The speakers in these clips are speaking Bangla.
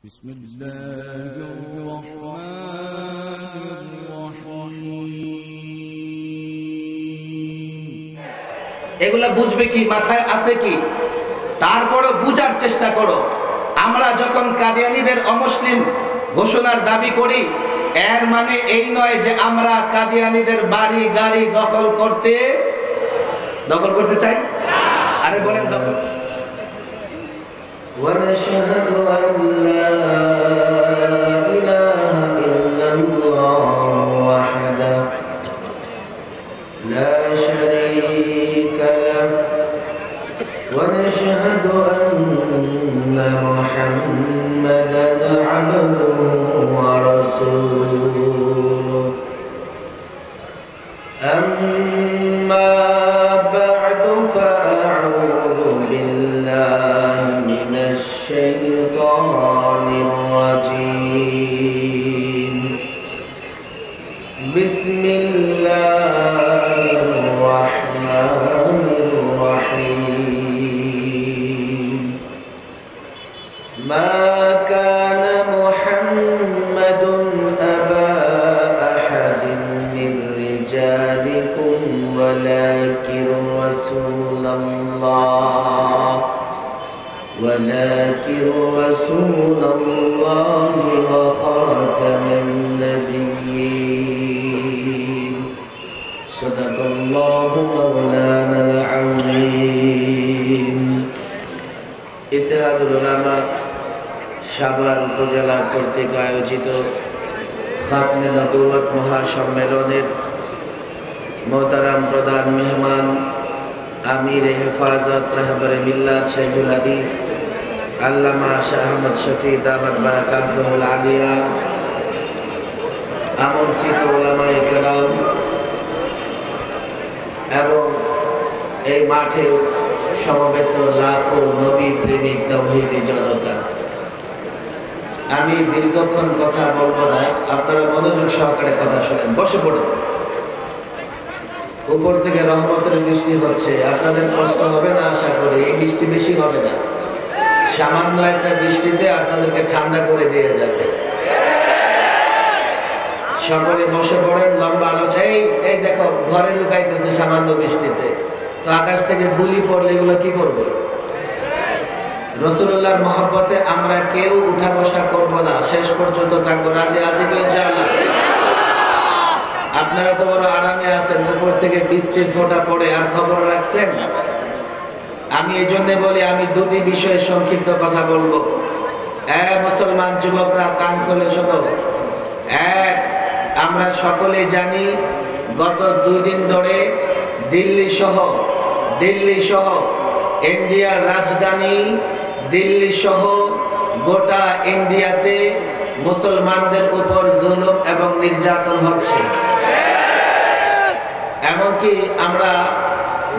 بسم الله الرحمن الرحيم এগুলা বুঝবে কি, মাথায় আছে কি? তারপরে বুঝার চেষ্টা করো। আমরা যখন কাদিয়ানীদের অমুসলিম ঘোষণার দাবি করি, এর মানে এই নয় যে আমরা কাদিয়ানীদের বাড়ি গাড়ি দখল করতে চাই। আরে বলেন দখল। ونشهد أن لا إله إلا الله وحده لا شريك له ونشهد أن محمدا عبده ورسوله أما بعد فأعوذ بالله من الشيطان الرجيم بسم الله الرحمن الرحيم ما كان محمد أبا أحد من رجالكم ولكن رسول الله وخاتم النبيين صدق الله مولانا العظيم ইত্তেহাদুল উলামা সাভার উপজেলা কর্তৃক আয়োজিত খাতমে নবুয়ত মহাসম্মেলনের মোহতারাম প্রধান মেহমান আমির হেফাজত রাহবরে মিল্লাত শাইখুল হাদিস আল্লামা শাহ আহমদ শফি দামাত বারাকাতুহুল আলিয়া, আমন্ত্রিত উলামায়ে কেরাম এবং এই মাঠে সমবেত লাখো নবী প্রেমিক তাওহীদি জনতা, আমি দীর্ঘক্ষণ কথা বলবো না, আপনারা মনোযোগ সহকারে কথা শোনেন। বসে পড়ুন। উপর থেকে রহমতের বৃষ্টি হচ্ছে, আপনাদের কষ্ট হবে না আশা করি। এই বৃষ্টি বেশি হবে না, সামান্য একটা বৃষ্টিতে আপনাদেরকে ঠান্ডা করে দিয়ে যাবে। সকলে বসে পড়েন। লম্বা আলোচনা। এই দেখো, ঘরে লুকাইতেছে সামান্য বৃষ্টিতে, তো আকাশ থেকে গুলি পড়লে এগুলো কি করবে? রাসূলুল্লাহর মহব্বতে আমরা কেউ উঠা বসা করব না, শেষ পর্যন্ত থাকবো। রাজি আছি তো ইনশাআল্লাহ? আপনারা তো বড় আরামে আছেন, উপর থেকে বৃষ্টির ফোঁটা পড়ে, আর খবর রাখছেন। আমি এই জন্য বলি, আমি দুটি বিষয়ে সংক্ষিপ্ত কথা বলবো। মুসলমান যুবকরা কান খুলে শোনো। এক, আমরা সকলেই জানি গত 2 দিন ধরে দিল্লি সহ ইন্ডিয়ার রাজধানী দিল্লি সহ গোটা ইন্ডিয়াতে মুসলমানদের উপর জুলুম এবং নির্যাতন হচ্ছে। এমনকি আমরা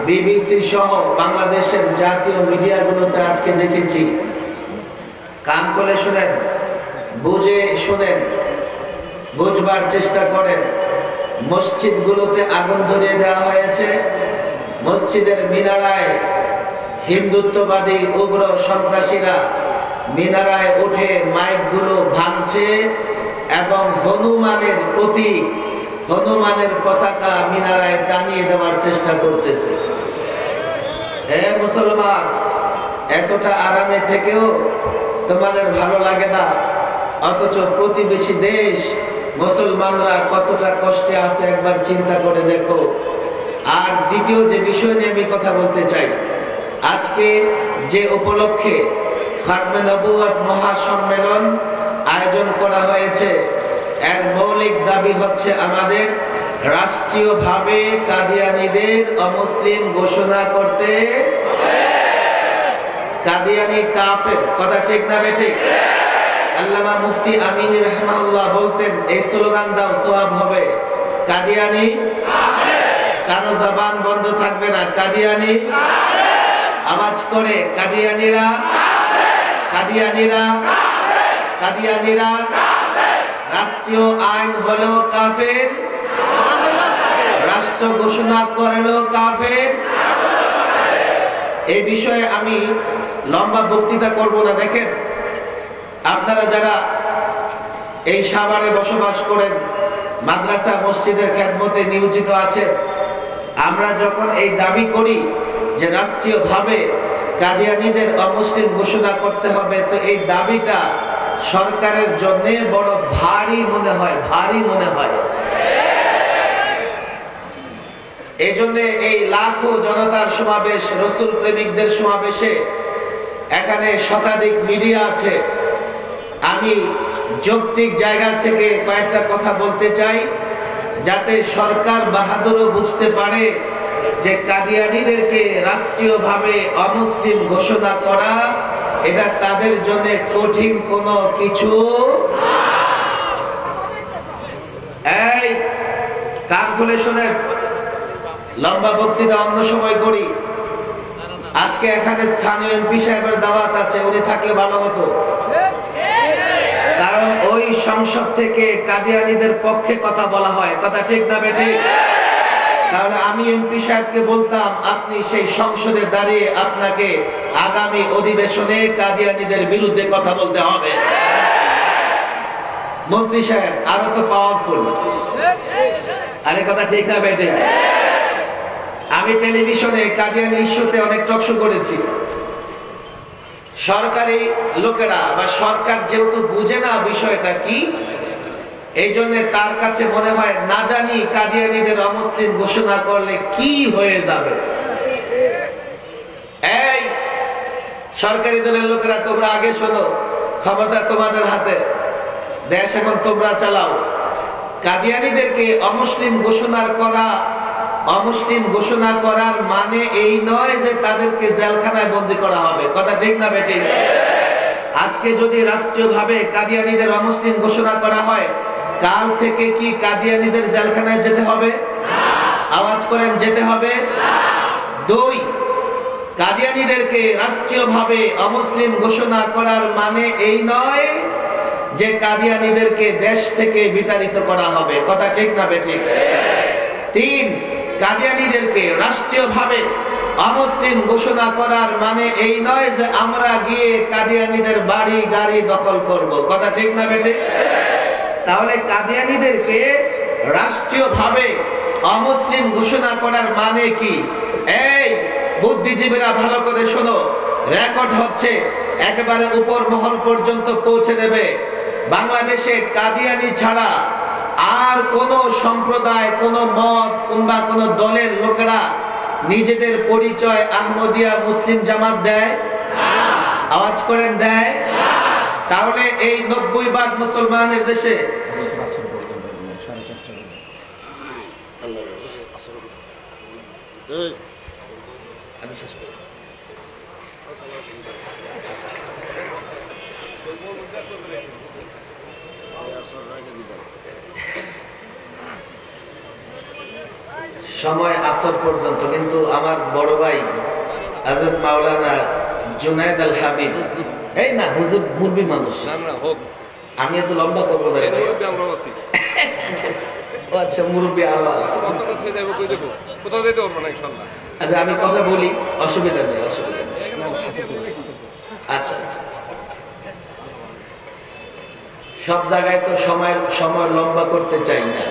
বিবিসি সহ বাংলাদেশের জাতীয় মিডিয়াগুলোতে আজকে দেখেছি। কান খুলে শুনেন, বুঝে শুনেন, বুঝবার চেষ্টা করেন। মসজিদগুলোতে আগুন ধরিয়ে দেওয়া হয়েছে। মসজিদের মিনারায় হিন্দুত্ববাদী উগ্র সন্ত্রাসীরা মিনারায় উঠে মাইকগুলো ভাঙছে এবং হনুমানের পতাকা মিনারায় টানিয়ে দেওয়ার চেষ্টা করতেছে। হে মুসলমান, এতটা আরামে থেকেও তোমাদের ভালো লাগে না, অথচ প্রতিবেশী দেশ মুসলমানরা কতটা কষ্টে আছে একবার চিন্তা করে দেখো। আর দ্বিতীয় যে বিষয় নিয়ে আমি কথা বলতে চাই, আজকে যে উপলক্ষে খাতমে নবুয়ত মহাসম্মেলন আয়োজন করা হয়েছে, এর মৌলিক দাবি হচ্ছে আমাদের রাষ্ট্রীয়ভাবে কাদিয়ানীদের অমুসলিম ঘোষণা করতে হবে। কাদিয়ানী কাফের, কথা ঠিক না বেঠিক? আল্লামা মুফতি আমিনী রাহিমাহুল্লাহ বলতেন, এই স্লোগান দাও সওয়াব হবে, কাদিয়ানী কাফের। কারো জবান বন্ধ থাকবে না, কাদিয়ানী কাফের। আওয়াজ করে, কাদিয়ানীরা কাফের, কাদিয়ানীরা কাফের, কাদিয়ানীরা কাফের। রাষ্ট্রীয় আইন হলো কাফের, রাষ্ট্র ঘোষণা করলো কাফের। এই বিষয়ে আমি লম্বা বক্তৃতা করব না। দেখেন, আপনারা যারা এই সাভারে বসবাস করেন, মাদ্রাসা মসজিদের খেদমতে নিয়োজিত আছেন, আমরা যখন এই দাবি করি যে রাষ্ট্রীয়ভাবে কাদিয়ানীদের অমুসলিম ঘোষণা করতে হবে, তো এই দাবিটা সরকারের জন্য বড় ভারী মনে হয়, ভারী মনে হয়। এই জন্য এই লাখো জনতার সমাবেশ, রসুল প্রেমিকদের সমাবেশে এখানে শতাধিক মিডিয়া আছে। আমি যৌক্তিক জায়গা থেকে কয়েকটা কথা বলতে চাই, যাতে সরকার বাহাদুরও বুঝতে পারে যে কাদিয়ানীদেরকে রাষ্ট্রীয়ভাবে অমুসলিম ঘোষণা করা এটা তাদের জন্য কঠিন কোনো কিছু। এই কান খুলে শোনেন, লম্বা বক্তৃতা অন্য সময় করি। আজকে এখানে স্থানীয় এমপি সাহেবের দাওয়াত আছে, উনি থাকলে ভালো হতো, কারণ ওই সংসদ থেকে কাদিয়ানীদের পক্ষে কথা বলা হয়। কথা ঠিক না বেঠিক? তাহলে আমি এমপি সাহেবকে বলতাম, আপনি সেই সংসদে দাঁড়িয়ে আপনাকে আগামী অধিবেশনে কাদিয়ানীদের বিরুদ্ধে কথা বলতে হবে। মন্ত্রী সাহেব আরো তো পাওয়ারফুল। আরে কথা ঠিক না বেঠিক? আমি টেলিভিশনে কাদিয়ানী ইস্যুতে অনেক টকশো করেছি। সরকারি লোকেরা বা সরকার যেহেতু বুঝে না বিষয়টা কি, এই জন্য তার কাছে মনে হয় না জানি কাদিয়ানীদের অমুসলিম ঘোষণা করলে কি হয়ে যাবে। এই সরকারি দলের লোকেরা, তোমরা আগে শোনো, ক্ষমতা তোমাদের হাতে, দেশ এখন তোমরা চালাও। কাদিয়ানীদেরকে অমুসলিম ঘোষণা করার মানে এই নয় যে তাদেরকে জেলখানায় বন্দী করা হবে। কথা ঠিক না বেঠিক? আজকে যদি রাষ্ট্রীয়ভাবে কাদিয়ানীদের অমুসলিম ঘোষণা করা হয়, কাল থেকে কি কাদিয়ানীদের জেলখানায় যেতে হবে? আওয়াজ করেন, যেতে হবে? 2, কাদিয়ানীদেরকে রাষ্ট্রীয়ভাবে অমুসলিম ঘোষণা করার মানে এই নয় যে কাদিয়ানীদেরকে দেশ থেকে বিতাড়িত করা হবে। কথা ঠিক না বেঠিক? 3, কাদিয়ানীদেরকে রাষ্ট্রীয়ভাবে অমুসলিম ঘোষণা করার মানে এই নয় যে আমরা গিয়ে কাদিয়ানীদের বাড়ি গাড়ি দখল করব। কথা ঠিক না বেঠিক? তাহলে কাদিয়ানীদেরকে রাষ্ট্রীয়ভাবে অমুসলিম ঘোষণা করার মানে কি? এই বুদ্ধিজীবীরা ভালো করে শোনো, রেকর্ড হচ্ছে, একেবারে উপর মহল পর্যন্ত পৌঁছে দেবে। বাংলাদেশে কাদিয়ানী ছাড়া আর কোন সম্প্রদায়, কোন মত কিংবা কোন দলের লোকেরা নিজেদের পরিচয় আহমদিয়া মুসলিম জামাত দেয়? আওয়াজ করেন, দেয়? তাহলে এই 90% মুসলমানের দেশে সময় আসর পর্যন্ত, কিন্তু আমার বড় ভাই হযরত মাওলানা জুনায়েদ আল হাবিব, এই না হুজুর মুরবি মানুষ, আমি এত লম্বা করবো না। আচ্ছা মুরব্বী আরো আছে। আচ্ছা আমি কথা বলি, অসুবিধা নেই, অসুবিধা নেই। আচ্ছা আচ্ছা, সব জায়গায় তো সময় লম্বা করতে চাই না,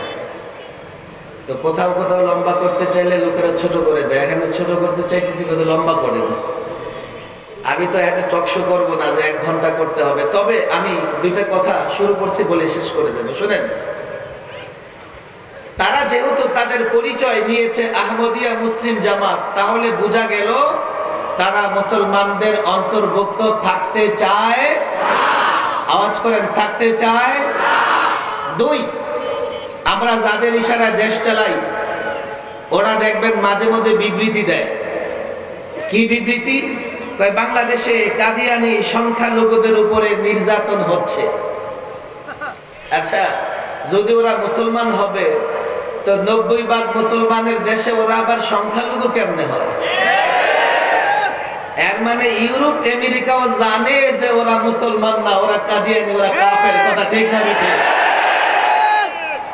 তো কোথাও কোথাও লম্বা করতে চাইলে লোকেরা ছোট করে দেয়। এখানে ছোট করতে চাইতেছি, কোথাও লম্বা করেন। আমি তো একটা টকশো করবো না যে 1 ঘন্টা করতে হবে। তবে আমি 2টা কথা শুরু করছি বলে শেষ করে দেবো। শুনেন, তারা যেহেতু তাদের পরিচয় নিয়েছে আহমদিয়া মুসলিম জামাত, তাহলে বোঝা গেল তারা মুসলমানদের অন্তর্ভুক্ত থাকতে চায়। আওয়াজ করেন, থাকতে চায়। 2, আমরা যাদের ইশারায় দেশ চালাই, ওরা দেখবেন মাঝে মধ্যে বিবৃতি দেয়। কি বিবৃতি? বাংলাদেশে কাদিয়ানী সংখ্যালঘুদের উপরে নির্যাতন হচ্ছে। আচ্ছা, যদি ওরা মুসলমান হবে, তো 90% মুসলমানের দেশে ওরা আবার সংখ্যালঘু কেমনে হয়? এর মানে ইউরোপ আমেরিকাও জানে যে ওরা মুসলমান না, ওরা কাদিয়ানী, ওরা কাফের। কথা ঠিক না বেঠিক?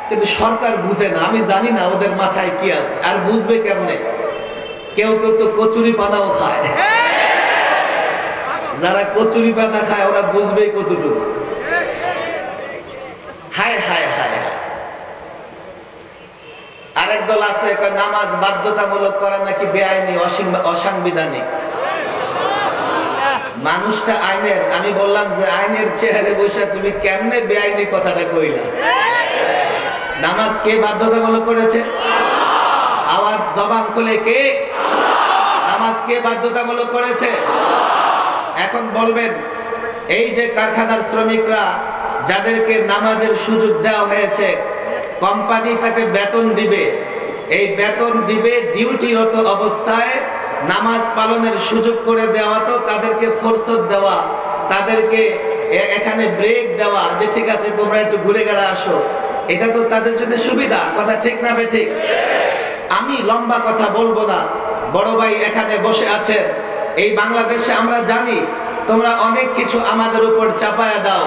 কিন্তু সরকার বুঝে না। আমি জানি না ওদের মাথায় কি আছে, আর বুঝবে কেমনে? কেউ কেউ তো কচুরি পানাও খায়। যারা কচুরি পাতা খায় ওরা বুঝবে কতটুকু। হায় হায় হায় হায়। আরেক দল আছে নামাজ বাধ্যতামূলক করা নাকি বেআইনি, অসাংবিধানিক। মানুষটা আইনের, আমি বললাম যে আইনের চেহারে বসে তুমি কেমনে বেআইনি কথাটা কইলা? নামাজ কে বাধ্যতামূলক করেছে? আওয়াজ জবান খুলে কে? নামাজ কে বাধ্যতামূলক করেছে? এখন বলবেন এই যে কারখানার শ্রমিকরা যাদেরকে নামাজের সুযোগ দেওয়া হয়েছে, কোম্পানি তাকে বেতন দিবে, এই বেতন দিবে ডিউটিরত অবস্থায় নামাজ পালনের সুযোগ করে দেওয়া, তো তাদেরকে ফুরসত দেওয়া, তাদেরকে এখানে ব্রেক দেওয়া যে ঠিক আছে তোমরা একটু ঘুরে গেড়ে আসো, এটা তো তাদের জন্য সুবিধা। কথা ঠিক না বেঠিক? আমি লম্বা কথা বলবো না, বড় ভাই এখানে বসে আছেন। এই বাংলাদেশে আমরা জানি তোমরা অনেক কিছু আমাদের উপর চাপায়া দাও,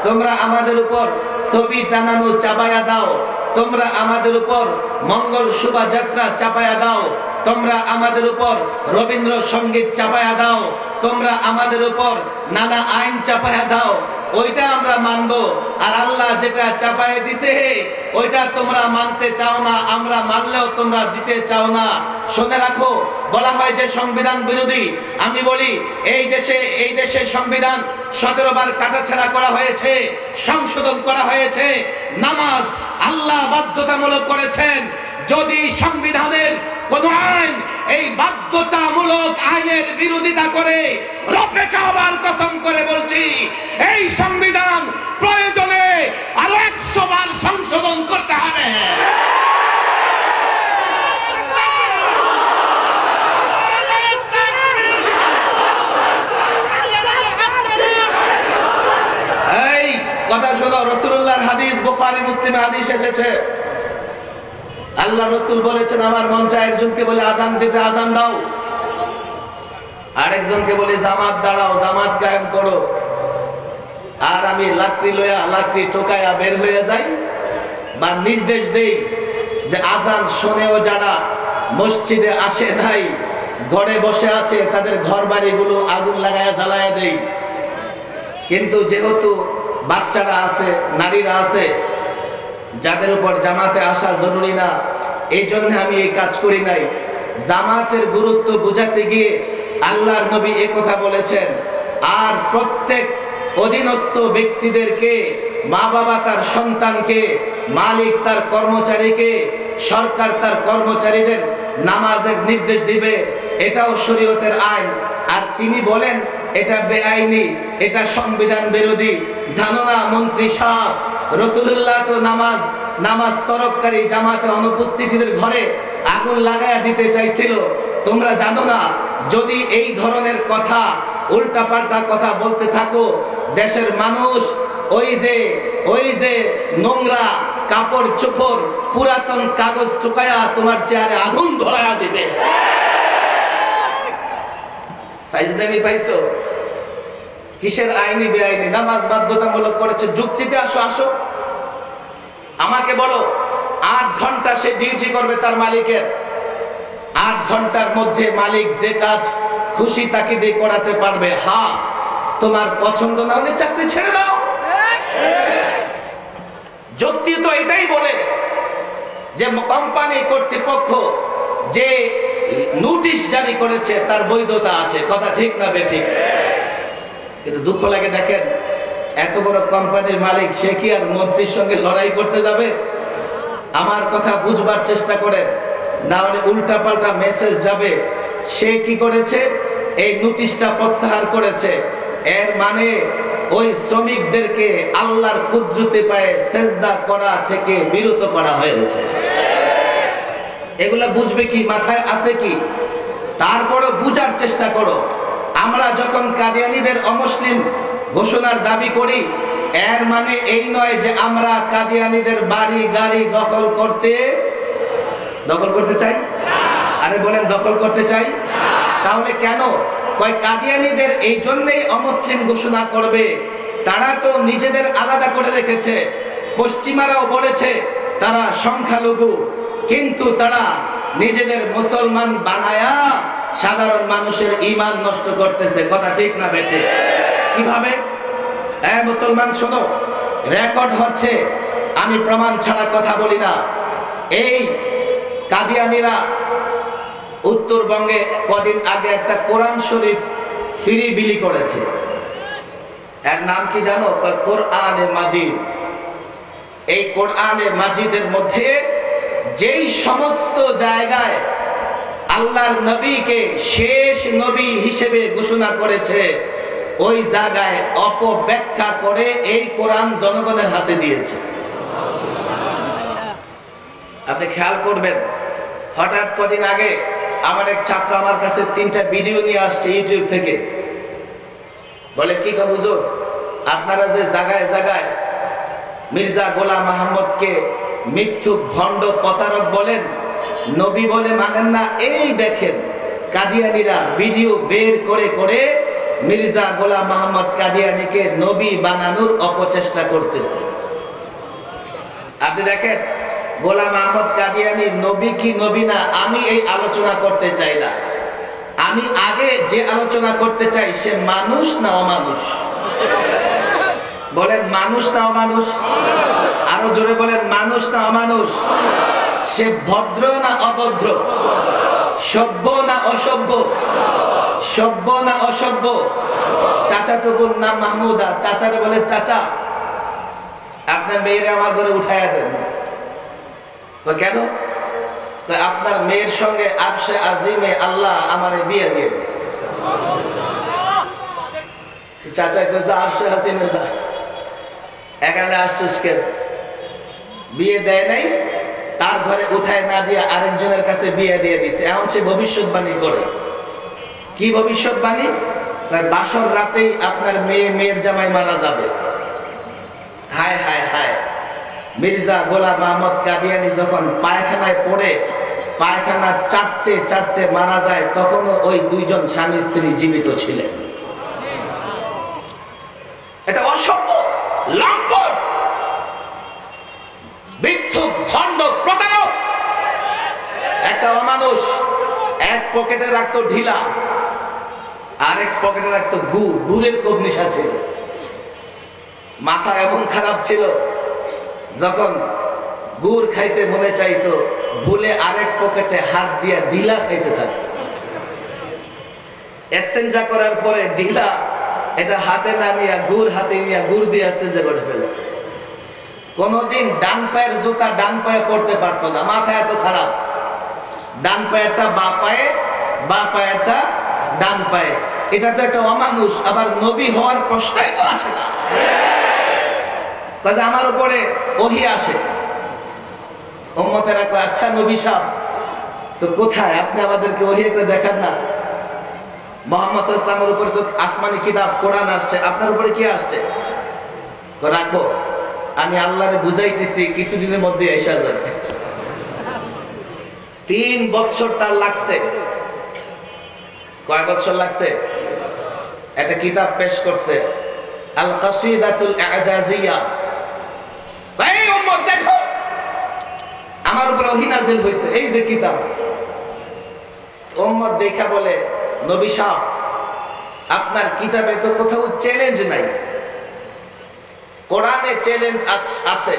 তোমরা আমাদের উপর ছবি টানানো চাপায়া দাও, তোমরা আমাদের উপর মঙ্গল শোভাযাত্রা চাপায়া দাও, তোমরা আমাদের উপর রবীন্দ্র সঙ্গীত চাপায়া দাও, তোমরা আমাদের উপর নানা আইন চাপায়া দাও, ওইটা আমরা মানবো। আর আল্লাহ যেটা চাপায় দিছে ওইটা তোমরা মানতে চাও না, আমরা মানলেও তোমরা দিতে চাও না। শুনে রাখো, বলা হয় যে সংবিধান বিরোধী। আমি বলি এই দেশে সংবিধান 17 বার কাটাছেঁড়া করা হয়েছে, সংশোধন করা হয়েছে। নামাজ আল্লাহ বাধ্যতামূলক করেছেন। যদি সংবিধানের কোন আইন এই বাধ্যতামূলক আইনের বিরোধিতা করে, রব্বে কাবার কসম করে বলছি এই সংবিধান প্রয়োজনে আরো 100 বার সংশোধন করতে হবে। এই কথা শোনো, রাসূলুল্লাহর হাদিস, বুখারী মুসলিমে হাদিস এসেছে। আল্লাহ রসুল বলেছেন আমার মন চায় একজনকে বলে আজান দিতে আজান দাও, আরেকজনকে বলে জামাত দাঁড়াও, জামাত কায়েম করো। আর আমি লাকড়ি টোকায়া বের হয়ে যাই বা নির্দেশ দেই যে আজান শোনেও যারা মসজিদে আসে নাই, ঘরে বসে আছে, তাদের ঘর বাড়িগুলো আগুন লাগায়া জ্বালায়া দেই। কিন্তু যেহেতু বাচ্চারা আছে, নারীরা আছে, যাদের উপর জামাতে আসা জরুরি না, এই জন্য আমি এই কাজ করি নাই। জামাতের গুরুত্ব বুঝাতে গিয়ে আল্লাহর নবী এই কথা বলেছেন। আর প্রত্যেক অধীনস্থ ব্যক্তিদেরকে, মা বাবা তার সন্তানকে, মালিক তার কর্মচারীকে, সরকার তার কর্মচারীদের নামাজের নির্দেশ দিবে, এটাও শরীয়তের আইন। আর তিনি বলেন এটা বেআইনি, এটা সংবিধান বিরোধী। জানো না মন্ত্রী সাহেব, রাসূলুল্লাহ তো নামাজ তরককারী জামাতে অনুপস্থিতদের ঘরে আগুন লাগায়া দিতে চাইছিল। তোমরা জানো না, যদি এই ধরনের কথা, উল্টাপাল্টা কথা বলতে থাকো, দেশের মানুষ ওই যে নোংরা কাপড় চোপড়, পুরাতন কাগজ চুকায়া তোমার চেহারে আগুন ধরায়া দিবে। ফাইজদামি পাইছো? কিসের আইনি বেআইনি? নামাজ বাধ্যতামূলক করেছে, যুক্তিতে আসো। আমাকে বলো, 8 ঘন্টা সে ডিউটি করবে তার মালিকের, 8 ঘন্টার মধ্যে মালিক যে কাজ খুশি তাকে দিয়ে করাতে পারবে। হ্যাঁ, তোমার পছন্দ না হলে চাকরি ছেড়ে দাও। যুক্তি তো এটাই বলে যে কোম্পানি কর্তৃপক্ষ যে নোটিশ জারি করেছে তার বৈধতা আছে। কথা ঠিক না বেঠিক? কিন্তু দুঃখ লাগে, দেখেন এত বড় কোম্পানির মালিক, সে কি আর মন্ত্রীর সঙ্গে লড়াই করতে যাবে? আমার কথা বুঝবার চেষ্টা করেন, না হলে উল্টা পাল্টা মেসেজ যাবে। সে কি করেছে? এই নোটিশটা প্রত্যাহার করেছে। এর মানে ওই শ্রমিকদেরকে আল্লাহর কুদরতে পায়ে সেজদা করা থেকে বিরত করা হয়েছে। এগুলা বুঝবে কি? মাথায় আছে কি? তারপরও বুঝার চেষ্টা করো। আমরা যখন কাদিয়ানীদের অমুসলিম ঘোষণার দাবি করি, এর মানে এই নয় যে আমরা কাদিয়ানীদের বাড়ি গাড়ি দখল করতে চাই। আরে বলেন, দখল করতে চাই? তাহলে কেন? কয় কাদিয়ানীদের এই জন্যই অমুসলিম ঘোষণা করবে, তারা তো নিজেদের আলাদা করে রেখেছে। পশ্চিমারাও বলেছে তারা সংখ্যালঘু, কিন্তু তারা নিজেদের মুসলমান বানায়া সাধারণ মানুষের ঈমান নষ্ট করতেছে। কথা ঠিক না বেঠিক? কিভাবে? হ্যাঁ মুসলমান শোনো, রেকর্ড হচ্ছে, আমি প্রমাণ ছাড়া কথা বলি না। এই কাদিয়ানীরা উত্তরবঙ্গে কদিন আগে একটা কোরআন শরীফ ফ্রি বিলি করেছে। এর নাম কি জানো? কোরআনে মাজিদ। এই কোরআনে মাজিদের মধ্যে যেই সমস্ত জায়গায় আল্লাহর নবীকে শেষ নবী হিসেবে ঘোষণা করেছে, ওই জায়গায় অপব্যাখ্যা করে এই কোরআন জনগণের হাতে দিয়েছে। আপনি খেয়াল করবেন, হঠাৎ কদিন আগে আমার এক ছাত্র আমার কাছে 3টা ভিডিও নিয়ে আসছে ইউটিউব থেকে। বলে কি গো হুজুর, আপনারা যে জায়গায় জায়গায় মির্জা গোলাম আহমদকে মিথ্যুক ভণ্ড প্রতারক বলেন, নবী বলে মানেন না, এই দেখেন কাদিয়ানীরা ভিডিও বের করে করে মির্জা গোলাম আহমদ কাদিয়ানীকে নবী বানানোর অপচেষ্টা করতেছে। আপনি দেখেন গোলাম আহমদ কাদিয়ানী নবী কি নবী না, আমি এই আলোচনা করতে চাই না। আমি আগে যে আলোচনা করতে চাই, সে মানুষ না অমানুষ? বলেন মানুষ না অমানুষ? আরো জোরে বলেন মানুষ না অমানুষ? সে ভদ্র না অভদ্র? সভ্য না অসভ্য? সভ্য না অসভ্য? চাচাতো বোন নাম মাহমুদা, চাচারে বলে চাচা, আপনার মেয়েরে আমার ঘরে উঠাইয়া দেন। কেন? আপনার মেয়ের সঙ্গে আরশে আজিমে আল্লাহ আমারে বিয়ে দিয়ে দিয়েছে। চাচা কইছে আরশে আজিমে যা, এখানে আসছিস কেন? বিয়ে দেয় নাই, তার ঘরে উঠায় না দিয়ে আরেকজনের কাছে বিয়ে দিয়ে দিছে। এখন সে ভবিষ্যৎবাণী করে। কি ভবিষ্যৎবাণী? বাসর রাতেই আপনার মেয়ের জামাই মারা যাবে। হায় হায় হায়! মির্জা গোলাম আহমদ কাদিয়ানী যখন পায়খানায় পড়ে, পায়খানা চাটতে চাটতে মারা যায়, তখনও ওই 2 জন স্বামী স্ত্রী জীবিত ছিলেন। এটা অসভ্য, লম্পট, মিথ্যুক, ভণ্ড, প্রতারক। একটা অমানুষ এক পকেটে রাখতো ঢিলা, আরেক পকেটে রাখতো গুড়। গুড়ের খুব নেশা ছিল। মাথা এমন খারাপ ছিল, যখন গুড় খাইতে মনে চাইতো, ভুলে আরেক পকেটে হাত দিয়ে ঢিলা খাইতে থাকতো। ইস্তেঞ্জা করার পরে ঢিলা এটা হাতে না নিয়ে গুড় হাতে নিয়ে গুড় দিয়ে ইস্তেঞ্জা করে ফেলত। কোনদিন ডান পায়ের জুতা ডান পায়ে পড়তে পারতো না, মাথা এত খারাপ। ডান পায়েরটা বা পায়ে, বা পায়েরটা ডান পায়ে। এটা তো একটা অমানুষ। আবার নবী হওয়ার প্রশ্নই তো আসে না। আমার উপরে ওহী আসে, উম্মতেরা কয় আচ্ছা নবী সাহেব তো কোথায়, আপনি আমাদেরকে ওহী একটা দেখান না। মুহাম্মদ সাল্লাল্লাহু আলাইহি ওয়াসাল্লামের উপরে তো আসমানি কিতাব কোরআন আসছে, আপনার উপরে কি আসছে? রাখো, আমি আল্লাহরে বুঝাইতেছি, কিছুদিনের মধ্যে এসে যাবে। 3 বছর তার লাগছে। কয় বছর লাগছে? একটা কিতাব পেশ করছে, আল কাসিদাতুল ইজাজিয়া। এই উম্মত দেখো, আমার উপর ওহী নাযিল হইছে, এই যে কিতাব। উম্মত দেখা বলে নবী সাহেব, আপনার কিতাবে তো কোথাও চ্যালেঞ্জ নাই। কোরআনে চ্যালেঞ্জ আছে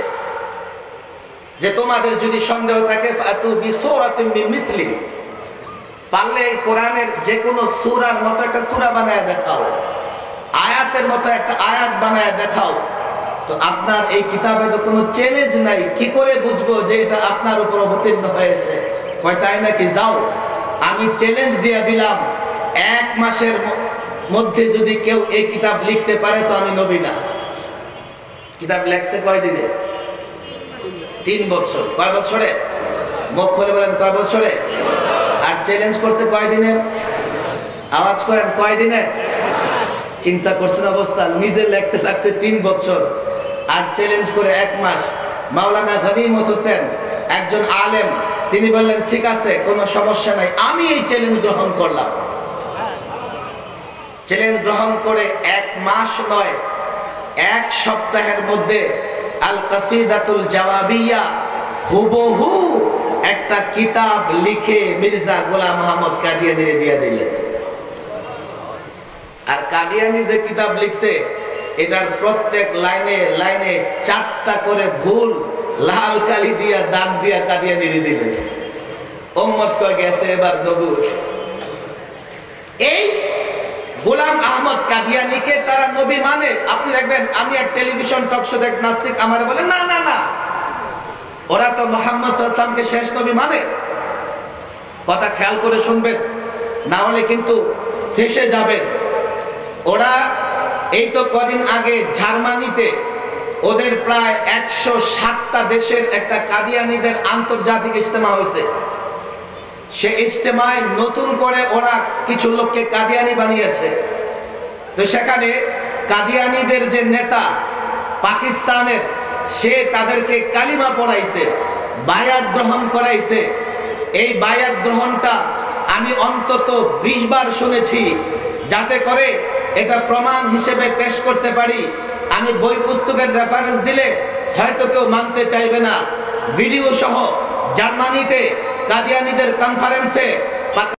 যে তোমাদের যদি সন্দেহ থাকে ফাতু বিসূরাতিন মিন মিথলি, পারলে কোরআনের যে কোনো সূরার মতো একটা সূরা বানায় দেখাও, আয়াতের মতো একটা আয়াত বানায় দেখাও। তো আপনার এই কিতাবে তো কোনো চ্যালেঞ্জ নাই, কি করে বুঝবো যে এটা আপনার উপর অবতীর্ণ হয়েছে? কয় তাই নাকি? যাও, আমি চ্যালেঞ্জ দিয়ে দিলাম, 1 মাসের মধ্যে যদি কেউ এই কিতাব লিখতে পারে তো আমি নবী না। কিতাব লেখছে কয় দিনে? 3 বছর। কয় বছরে? মুখ খুলে বলেন কয় বছরে? আর চ্যালেঞ্জ করছে কয় দিনে? আওয়াজ করেন কয় দিনে? চিন্তা করছেন অবস্থা, নিজে লিখতে লাগছে 3 বছর, আর চ্যালেঞ্জ করে 1 মাস। মাওলানা গনিমত হোসেন একজন আলেম, তিনি বললেন ঠিক আছে, কোনো সমস্যা নাই, আমি এই চ্যালেঞ্জ গ্রহণ করলাম। চ্যালেঞ্জ গ্রহণ করে 1 মাস নয়, 1 সপ্তাহের মধ্যে আল কাসিদাতুল জাওয়াবিয়া হুবহু একটা কিতাব লিখে মির্জা গোলাম মোহাম্মদ কাদিয়ানিরে দিয়ে দিলেন। আর কাদিয়ানি যে কিতাব লিখছে এটার প্রত্যেক লাইনে লাইনে 4টা করে ভুল লাল কালি দিয়া দাগ দিয়া কাদিয়ানিরে দিলেন। উম্মত কয় গেছে এবার নবুয়ত। এই গোলাম আহমদ কাদিয়ানিকে তারা নবী মানে। আপনি দেখবেন, আমি এক টেলিভিশন টক শো দেখ, নাস্তিক আমারে বলে না না না, ওরা তো মুহাম্মদ সাল্লাল্লাহু আলাইহি ওয়াসাল্লামকে শেষ নবী মানে। কথা খেয়াল করে শুনবেন, না হলে কিন্তু ফেসে যাবেন। ওরা এই তো কদিন আগে জার্মানিতে ওদের প্রায় 107টা দেশের একটা কাদিয়ানিদের আন্তর্জাতিক ইজতেমা হয়েছে। সে ইজতেমায় নতুন করে ওরা কিছু লোককে কাদিয়ানি বানিয়েছে। তো সেখানে কাদিয়ানিদের যে নেতা পাকিস্তানের, সে তাদেরকে কালিমা পড়াইছে, বায়াত গ্রহণ করাইছে। এই বায়াত গ্রহণটা আমি অন্তত 20 বার শুনেছি, যাতে করে এটা প্রমাণ হিসেবে পেশ করতে পারি। আমি বই পুস্তকের রেফারেন্স দিলে হয়তো কেউ মানতে চাইবে না। ভিডিও সহ জার্মানিতে কাদিয়ানিদের কনফারেন্সে